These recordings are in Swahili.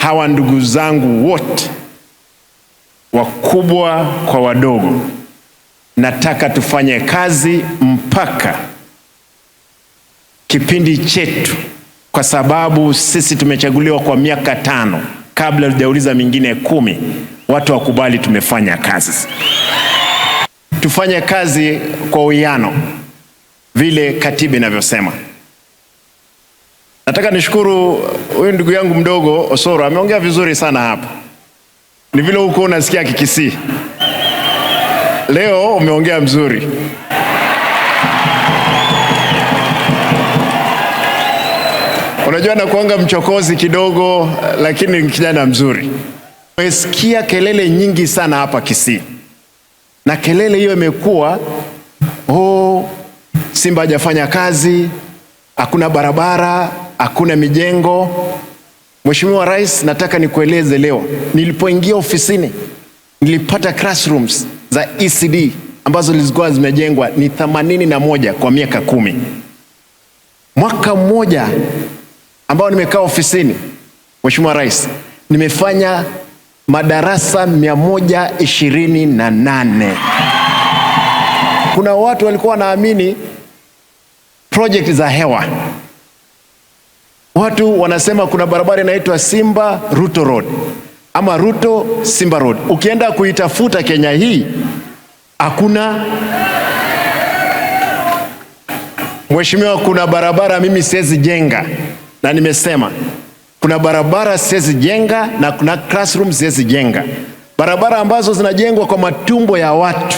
hawa ndugu zangu wote, wakubwa kwa wadogo, nataka tufanye kazi mpaka kipindi chetu, kwa sababu sisi tumechaguliwa kwa miaka 5 kabla hujauliza mingine 10. Watu wakubali tumefanya kazi. Tufanye kazi kwa uwiano vile katiba inavyosema. Nataka nishukuru huyu ndugu yangu mdogo Osoro, ameongea vizuri sana hapa. Ni vile huko unasikia Kisii. Leo umeongea mzuri. Unajua na kuanga mchokozi kidogo, lakini kijana mzuri. Umesikia kelele nyingi sana hapa Kisii. Na kelele hiyo imekuwa Simba hajafanya kazi, hakuna barabara, hakuna mijengo. Mheshimiwa Rais, nataka nikueleze leo, nilipoingia ofisini nilipata classrooms za ECD ambazo zilikuwa zimejengwa ni 81 kwa miaka 10. Mwaka mmoja ambao nimekaa ofisini, Mheshimiwa Rais, nimefanya madarasa 128. Kuna watu walikuwa wanaamini project za hewa. Watu wanasema kuna barabara inaitwa Simba Ruto Road ama Ruto Simba Road. Ukienda kuitafuta Kenya hii hakuna. Mheshimiwa, kuna barabara mimi siwezi jenga, na nimesema kuna barabara siwezi jenga na kuna classroom siwezi jenga. Barabara ambazo zinajengwa kwa matumbo ya watu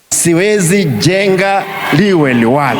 siwezi jenga liwe liwali.